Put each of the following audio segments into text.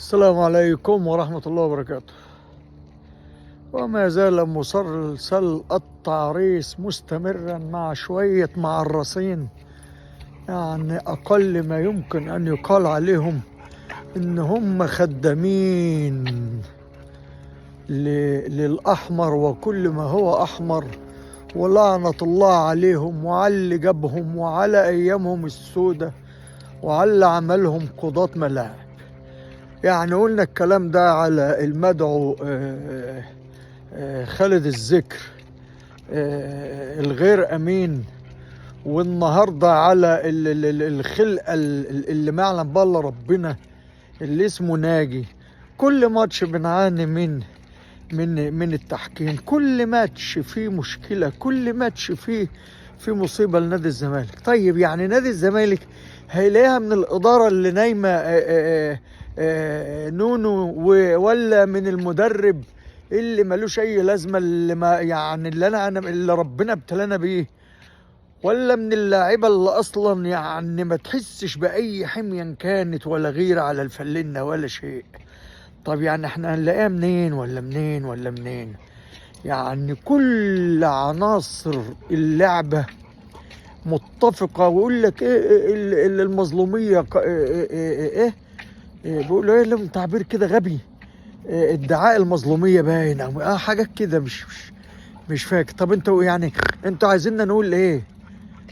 السلام عليكم ورحمة الله وبركاته. وما زال مسلسل التعريس مستمرا مع شوية معرسين، يعني أقل ما يمكن أن يقال عليهم إن هم خدامين للأحمر وكل ما هو أحمر، ولعنة الله عليهم وعلى اللي جابهم وعلى أيامهم السودة وعلى اللي عملهم قضاة ملاعب. يعني قلنا الكلام ده على المدعو خالد الذكر الغير أمين، والنهاردة على الخلقة اللي ما يعلم بالله ربنا اللي اسمه ناجي. كل ماتش بنعاني من التحكيم، كل ماتش فيه مشكلة، كل ماتش فيه مصيبة لنادي الزمالك. طيب يعني نادي الزمالك هيلاقيها من الإدارة اللي نايمة نونو، ولا من المدرب اللي ملوش أي لازمة، اللي ما يعني اللي ربنا ابتلانا بيه، ولا من اللاعيبة اللي أصلا يعني ما تحسش بأي حمية كانت ولا غيرة على الفلنة ولا شيء. طب يعني احنا هنلاقيها منين ولا منين ولا منين؟ يعني كل عناصر اللعبة متفقة، ويقول لك ايه المظلومية، ايه بيقولوا ايه لهم تعبير كده غبي، ادعاء المظلومية باين او حاجات كده، مش فاكر. طب انتوا عايزيننا نقول ايه؟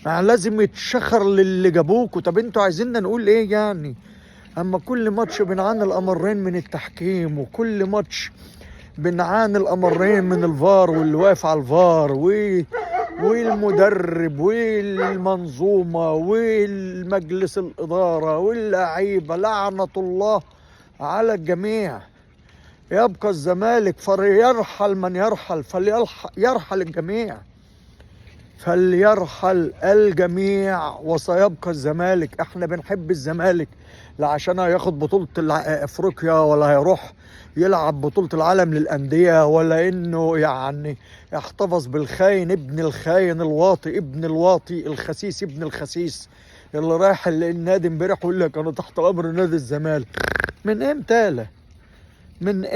يعني لازم يتشخر للي جابوكوا. طب انتوا عايزيننا نقول ايه يعني؟ اما كل ماتش بنعاني الامرين من التحكيم، وكل ماتش بنعاني الامرين من الفار واللي واقف على الفار والمدرب والمنظومة والمجلس الإدارة واللعيبة، لعنة الله على الجميع. يبقى الزمالك فليرحل من يرحل، فليرحل الجميع، فليرحل الجميع، وسيبقى الزمالك. احنا بنحب الزمالك لا عشان هياخد بطولة افريقيا، ولا هيروح يلعب بطولة العالم للأندية، ولا انه يعني يحتفظ بالخاين ابن الخاين الواطي ابن الواطي الخسيس ابن الخسيس اللي رايح النادي امبارح يقول لك انا تحت امر نادي الزمالك. من امتى من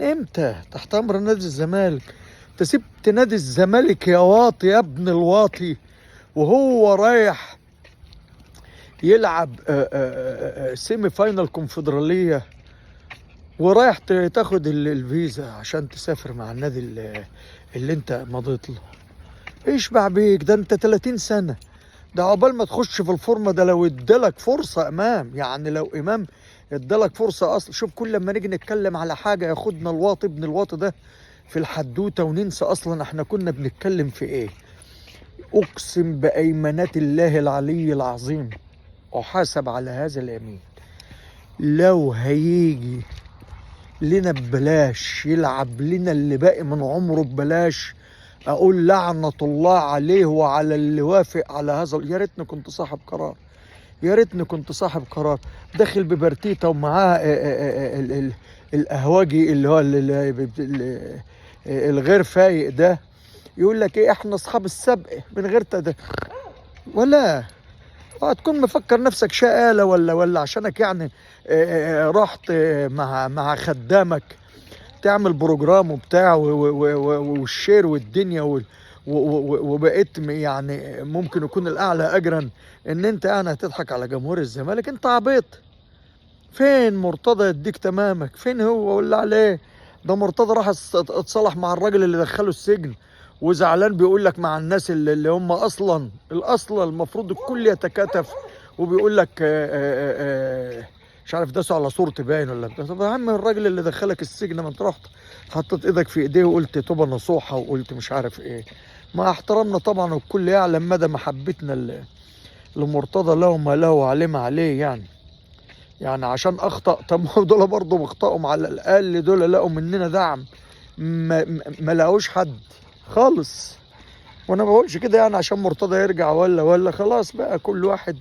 امتى تحت امر نادي الزمالك؟ انت سبت نادي الزمالك يا واطي يا ابن الواطي وهو رايح يلعب سيمي فاينال كونفدرالية، ورايح تاخد الفيزا عشان تسافر مع النادي اللي انت مضيت له. اشبع بيك، ده انت 30 سنة، ده عقبال ما تخش في الفورمة. ده لو ادالك فرصة امام، يعني لو امام ادالك فرصة اصلا. شوف كل لما نيجي نتكلم على حاجة ياخدنا الواطي ابن الواطي ده في الحدوتة، وننسى اصلا احنا كنا بنتكلم في ايه. اقسم بايمانات الله العلي العظيم احاسب على هذا اليمين، لو هيجي لنا ببلاش يلعب لنا اللي باقي من عمره ببلاش، اقول لعنة الله عليه وعلى اللي وافق على هذا. يا ريتني كنت صاحب قرار، يا ريتني كنت صاحب قرار. داخل ببرتيتا ومعاه القهوجي اللي هو الغير فايق ده، يقول لك ايه احنا اصحاب السبق من غير ولا هتكون مفكر نفسك شقالة ولا عشانك يعني رحت مع خدامك تعمل بروجرام وبتاع والشير والدنيا وبقيت يعني ممكن يكون الاعلى اجرا ان انت يعني هتضحك على جمهور الزمالك. انت عبيط. فين مرتضى يديك تمامك؟ فين هو ولا عليه؟ ده مرتضى راح اتصالح مع الراجل اللي دخله السجن، وزعلان بيقول لك مع الناس اللي هم اصلا المفروض الكل يتكاتف، وبيقول لك مش عارف داسوا على صورتي باين ولا بتاع. طب يا عم الراجل اللي دخلك السجن ما انت رحت حطيت ايدك في ايديه وقلت توبه نصوحه وقلت مش عارف ايه. مع احترامنا طبعا، والكل يعلم مدى محبتنا لمرتضى له ما له وعليه ما عليه. يعني عشان اخطأ، طب دول برضه بيخطئوا، على الاقل دول لقوا مننا دعم، ما لقوش حد خالص. وانا ما بقولش كده يعني عشان مرتضى يرجع ولا خلاص بقى، كل واحد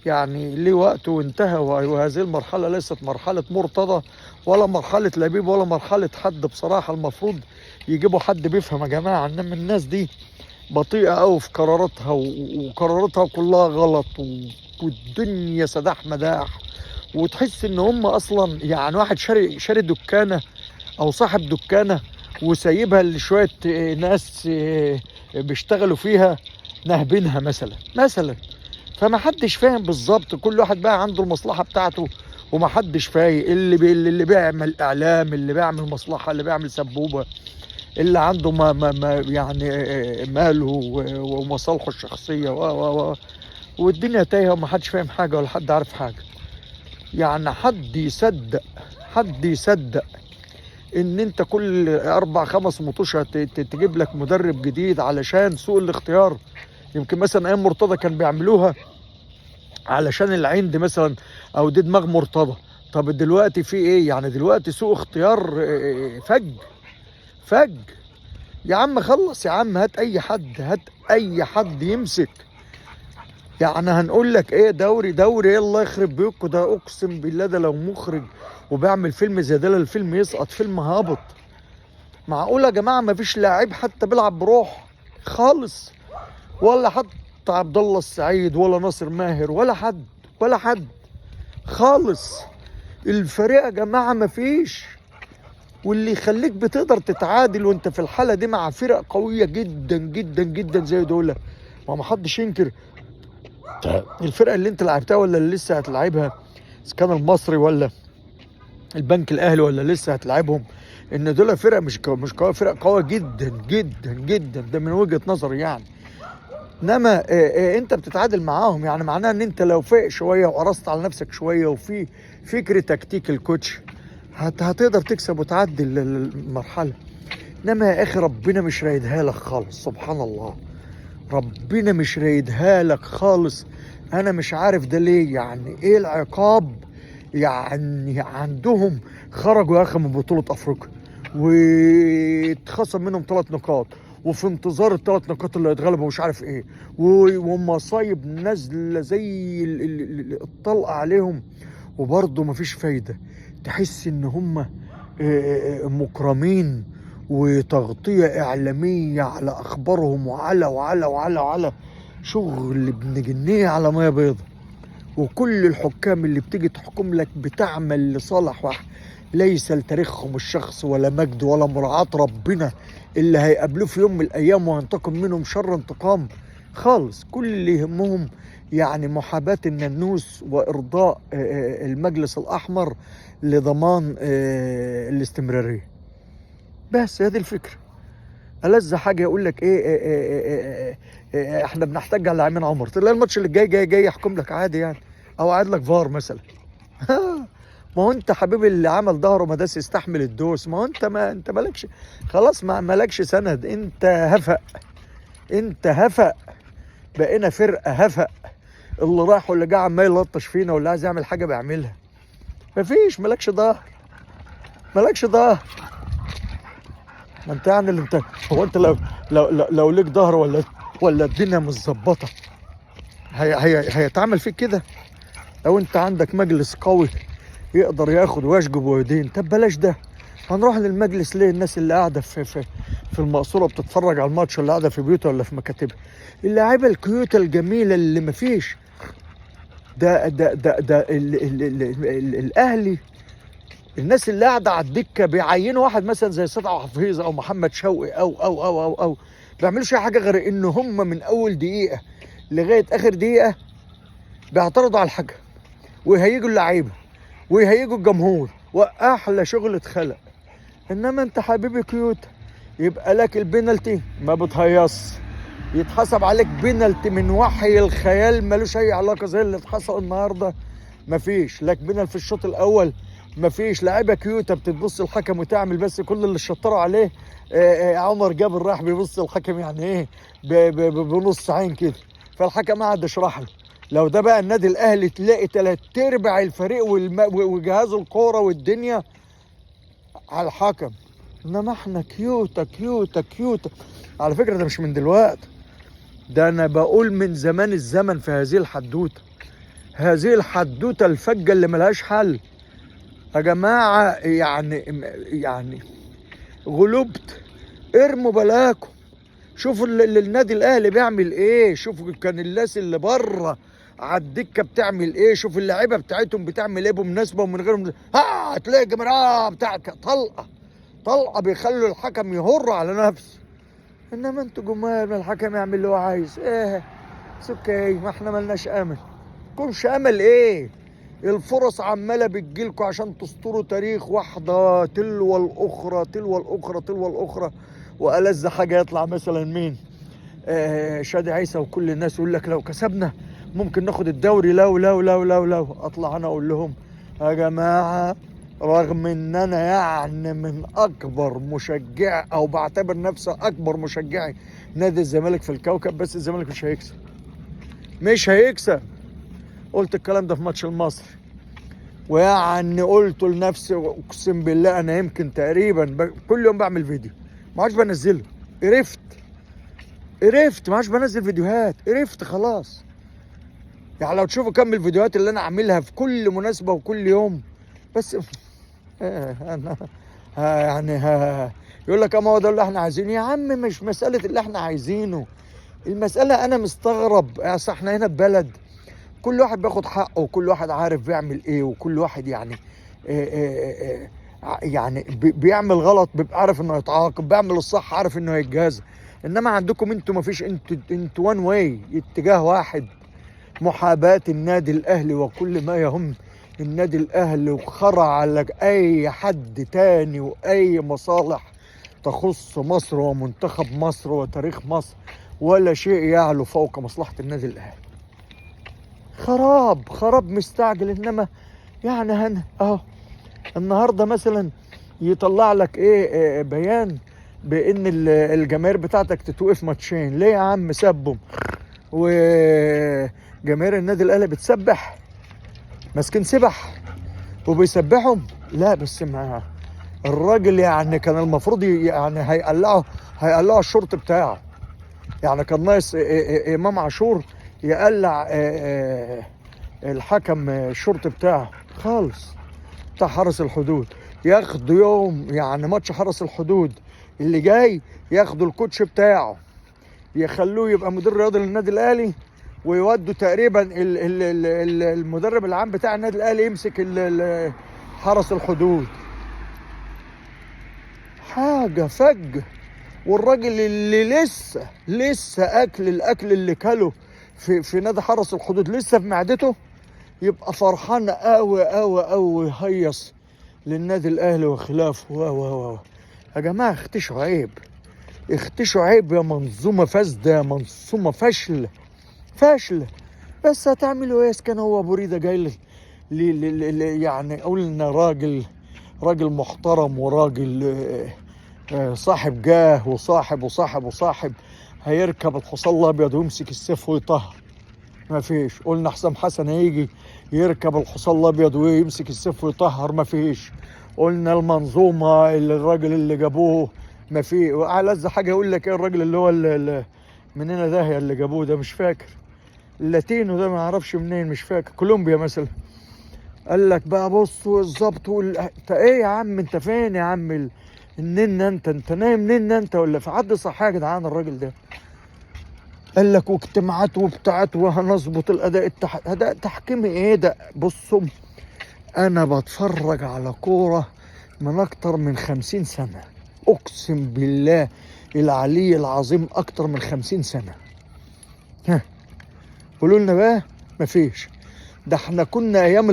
يعني ليه وقته وانتهى. وهذه المرحله ليست مرحله مرتضى ولا مرحله لبيب ولا مرحله حد. بصراحه المفروض يجيبوا حد بيفهم يا جماعه، انما الناس دي بطيئه قوي في قراراتها، وقراراتها كلها غلط، والدنيا سداح مداح، وتحس ان هم اصلا يعني واحد شاري دكانه او صاحب دكانه وسايبها لشويه ناس بيشتغلوا فيها نهبينها مثلا. فما حدش فاهم بالظبط، كل واحد بقى عنده المصلحه بتاعته وما حدش فايق، اللي بيعمل اعلام، اللي بيعمل مصلحه، اللي بيعمل سبوبه، اللي عنده ما يعني ماله ومصالحه الشخصيه والدنيا تايهه وما حدش فاهم حاجه ولا حد عارف حاجه. يعني حد يصدق ان انت كل 4 5 مطوشه تجيب لك مدرب جديد علشان سوء الاختيار؟ يمكن مثلا ايام مرتضى كان بيعملوها علشان العند مثلا، او دي دماغ مرتضى. طب دلوقتي في ايه يعني؟ دلوقتي سوء اختيار فج. يا عم خلص، يا عم هات اي حد يمسك. يعني هنقول لك ايه؟ دوري ايه؟ الله يخرب بيكوا، ده اقسم بالله ده لو مخرج وبيعمل فيلم زي ده الفيلم يسقط، فيلم هابط. معقول يا جماعه ما فيش لاعب حتى بيلعب بروح خالص؟ ولا حتى عبد الله السعيد ولا ناصر ماهر ولا حد خالص. الفريق يا جماعه ما فيش. واللي يخليك بتقدر تتعادل وانت في الحاله دي مع فرق قويه جدا جدا جدا زي دول، ما حدش ينكر الفرقه اللي انت لعبتها ولا اللي لسه هتلعبها، اذا كان المصري ولا البنك الاهلي ولا لسه هتلعبهم، ان دول فرق مش قويه، فرق قويه جدا جدا جدا، ده من وجهه نظري يعني. انما انت بتتعادل معاهم، يعني معناه ان انت لو فايق شويه وقرصت على نفسك شويه وفي فكر تكتيك الكوتش هتقدر تكسب وتعدي المرحله. انما يا اخي ربنا مش رايدها لك خالص، سبحان الله، ربنا مش رايدها لك خالص. انا مش عارف ده ليه، يعني ايه العقاب؟ يعني عندهم خرجوا يا اخي من بطولة افريقيا واتخصم منهم 3 نقاط، وفي انتظار ال3 نقاط اللي هيتغلبوا مش عارف ايه، ومصايب نازله زي الطلقه عليهم، وبرضه مفيش فايده. تحس ان هم مكرمين وتغطيه اعلاميه على اخبارهم وعلى شغل ابن جنيه على ميه بيضه. وكل الحكام اللي بتيجي تحكم لك بتعمل لصالح واحد، ليس لتاريخهم الشخص ولا مجد ولا مراعاة ربنا اللي هيقابلوه في يوم من الأيام وهينتقم منهم شر انتقام خالص. كل اللي يهمهم يعني محاباة الناموس وإرضاء المجلس الأحمر لضمان الاستمرارية. بس هذه الفكرة. ألذ حاجة يقول لك إيه احنا بنحتاج على عمين عمر، تلاقي الماتش اللي جاي يحكم لك عادي يعني، او قاعد لك فار مثلا. ما هو انت حبيبي اللي عمل ظهره ما داس يستحمل الدوس، ما هو انت مالكش خلاص، ما مالكش سند، انت هفق. بقينا فرقه هفق، اللي راح واللي جاي عمال يلطش فينا واللي عايز يعمل حاجه بيعملها. مفيش، مالكش ظهر. ما انت يعني اللي انت، هو انت لو ليك ظهر ولا الدنيا متظبطه هيتعمل فيك كده؟ لو انت عندك مجلس قوي يقدر ياخد ويشجب ويدين، طب بلاش ده. هنروح للمجلس ليه؟ الناس اللي قاعده في المقصوره بتتفرج على الماتش، اللي قاعده في بيوتها ولا في مكاتبها، اللاعيبه الكيوته الجميله اللي مفيش. ده الاهلي، الناس اللي قاعده على الدكه بيعينوا واحد مثلا زي سيد عبد الحفيظ او محمد شوقي او ما بيعملوش اي حاجه غير ان هم من اول دقيقه لغايه اخر دقيقه بيعترضوا على الحكم ويهيجوا اللعيبه ويهيجوا الجمهور، واحلى شغل اتخلق. انما انت حبيبي كيوت، يبقى لك البينالتي ما بتهيص، يتحسب عليك بينالتي من وحي الخيال ملوش اي علاقه زي اللي اتحصل النهارده. مفيش لك بينال في الشوط الاول، مفيش. لعيبه كيوته بتبص الحكم وتعمل بس كل اللي شطروا عليه. عمر جابر راح بيبص الحكم يعني ايه بنص عين كده، فالحكم قعد يشرح له. لو ده بقى النادي الاهلي تلاقي 3/4 الفريق وجهاز الكوره والدنيا على الحكم. انما احنا كيوته. على فكره ده مش من دلوقتي، ده انا بقول من زمان الزمن في هذه الحدوته الفجه اللي ملهاش حل يا جماعه. يعني غلبت، ارموا بلاكم. شوفوا النادي الاهلي بيعمل ايه، شوفوا كان الناس اللي بره على الدكه بتعمل ايه، شوف اللعيبه بتاعتهم بتعمل ايه بمناسبه ومن غير مناسبة. تلاقي الجماهير بتاعك طلقه بيخلوا الحكم يهر على نفسه. انما انتوا جمال الحكم يعمل اللي هو عايز ايه. اوكي، ما احنا ملناش امل. كونش امل ايه؟ الفرص عماله بتجيلكوا عشان تسطروا تاريخ، واحده تلو الاخرى تلو الاخرى تلو الاخرى. والذ حاجه يطلع مثلا مين؟ شادي عيسى وكل الناس يقول لك لو كسبنا ممكن ناخد الدوري. لو اطلع انا اقول لهم يا جماعه، رغم ان انا يعني من اكبر مشجع او بعتبر نفسي اكبر مشجعي نادي الزمالك في الكوكب، بس الزمالك مش هيكسب. قلت الكلام ده في ماتش المصري، ويعني قلت لنفسي اقسم بالله انا يمكن تقريبا كل يوم بعمل فيديو ما عادش بنزله. قرفت ما عادش بنزل فيديوهات، قرفت خلاص. يعني لو تشوفوا كم الفيديوهات اللي انا عاملها في كل مناسبه وكل يوم، بس انا يعني يقول لك اما هو ده اللي احنا عايزينه. يا عم مش مساله اللي احنا عايزينه، المساله انا مستغرب. اصل احنا هنا في بلد كل واحد بياخد حقه، وكل واحد عارف بيعمل ايه، وكل واحد يعني يعني بيعمل غلط بيبقى عارف انه يتعاقب، بيعمل الصح عارف انه هيتجازى. انما عندكم انتوا مفيش، انتوا وان واي، اتجاه واحد، محاباة النادي الاهلي وكل ما يهم النادي الاهلي، وخرع على اي حد تاني واي مصالح تخص مصر ومنتخب مصر وتاريخ مصر، ولا شيء يعلو فوق مصلحة النادي الاهلي. خراب مستعجل. انما يعني اهو النهارده مثلا يطلع لك ايه بيان بان الجماهير بتاعتك تتوقف ماتشين. ليه يا عم؟ سبهم وجماهير النادي الاهلي بتسبح، ماسكين سبح وبيسبحهم. لا بس مع الراجل يعني كان المفروض يعني هيقلعوا الشورت بتاعه. يعني كان ناقص امام عاشور يقلع الحكم الشرطي بتاعه خالص، بتاع حرس الحدود. ياخدوا يوم يعني ماتش حرس الحدود اللي جاي، ياخدوا الكوتش بتاعه يخلوه يبقى مدير رياضي للنادي الاهلي، ويودوا تقريبا المدرب العام بتاع النادي الاهلي يمسك حرس الحدود. حاجه فج. والراجل اللي لسه الاكل اللي كله في نادي حرس الحدود لسه في معدته، يبقى فرحان قوي هيص للنادي الاهلي وخلافه. يا جماعه اختشوا عيب يا منظومه فاسده، يا منظومه فاشله. بس هتعملوا ايه؟ كان هو ابو ريده جاي يعني قلنا راجل محترم، وراجل صاحب جاه وصاحب هيركب الحصان الابيض ويمسك السيف ويطهر. ما فيش. قلنا حسام حسن هيجي يركب الحصان الابيض ويمسك السيف ويطهر. ما فيش. قلنا المنظومه الراجل اللي جابوه ما في. ألذ حاجه يقول لك ايه الراجل اللي هو مننا ده اللي جابوه ده، مش فاكر، اللاتينو ده ما اعرفش منين، مش فاكر، كولومبيا مثلا. قال لك بقى بصوا الظبط انت ايه يا عم؟ انت فين يا عم؟ انت نايم انت ولا في حد صحي يا جدعان؟ الراجل ده قال لك واجتماعات وبتاعات وهنظبط الاداء اداء تحكيمي ايه ده؟ بصوا انا بتفرج على كوره من اكتر من 50 سنه، اقسم بالله العلي العظيم اكتر من 50 سنه. ها قولوا لنا بقى. مفيش. ده احنا كنا ايام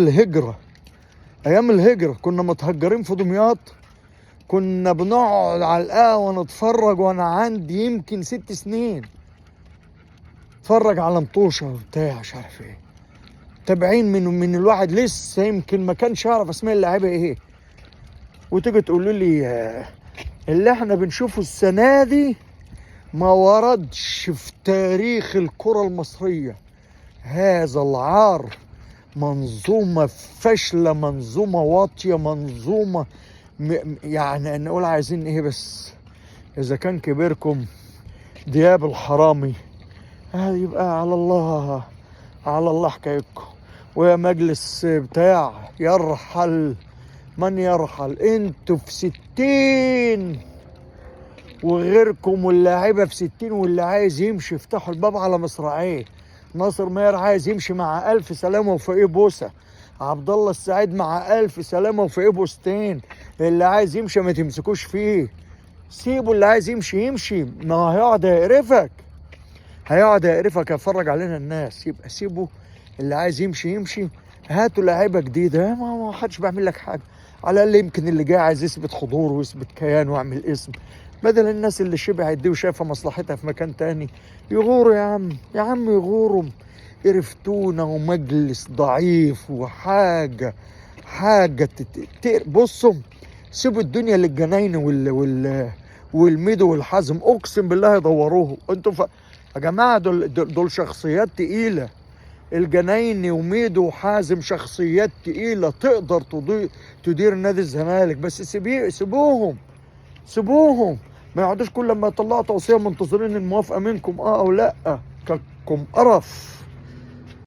الهجره كنا متهجرين في دمياط، كنا بنقعد على القهوه نتفرج، وانا عندي يمكن 6 سنين اتفرج على مطوشه وبتاع مش عارف ايه، تابعين من الواحد لسه يمكن ما كانش يعرف اسماء اللعيبه ايه، وتيجي تقولوا لي اللي احنا بنشوفه السنه دي ما وردش في تاريخ الكره المصريه. هذا العار. منظومه فاشله، منظومه واطيه، منظومه يعني نقول عايزين ايه بس؟ اذا كان كبيركم دياب الحرامي يبقى على الله حكايتكم. ويا مجلس بتاع يرحل من يرحل، انتوا في 60 وغيركم واللاعيبه في 60، واللي عايز يمشي يفتحوا الباب على مصراعيه. ناصر ماهر عايز يمشي مع ألف سلامة وفوقيه بوسة. عبد الله السعيد مع ألف سلامة وفوقيه بوستين. اللي عايز يمشي ما تمسكوش فيه، سيبه. اللي عايز يمشي يمشي، ما هو هيقعد يقرفك، هيقعد يقرفك، هيفرج علينا الناس. يبقى سيبه. اللي عايز يمشي يمشي. هاتوا لعيبه جديده، ما حدش بيعمل لك حاجه. على الاقل يمكن اللي جاي عايز يثبت حضور ويثبت كيان ويعمل اسم، بدل الناس اللي شبعت دي وشايفه مصلحتها في مكان تاني. يغوروا يا عم، يا عم يغوروا. قرفتونا ومجلس ضعيف وحاجه بصوا، سيبوا الدنيا للجناين والميدو والحزم، اقسم بالله يدوروه. انتوا يا جماعه دول شخصيات تقيله. الجنايني وميدو وحازم شخصيات تقيله تقدر تدير نادي الزمالك، بس سيبوهم. ما يقعدوش كل لما يطلعوا توصيه منتظرين الموافقه منكم او لا. كم قرف.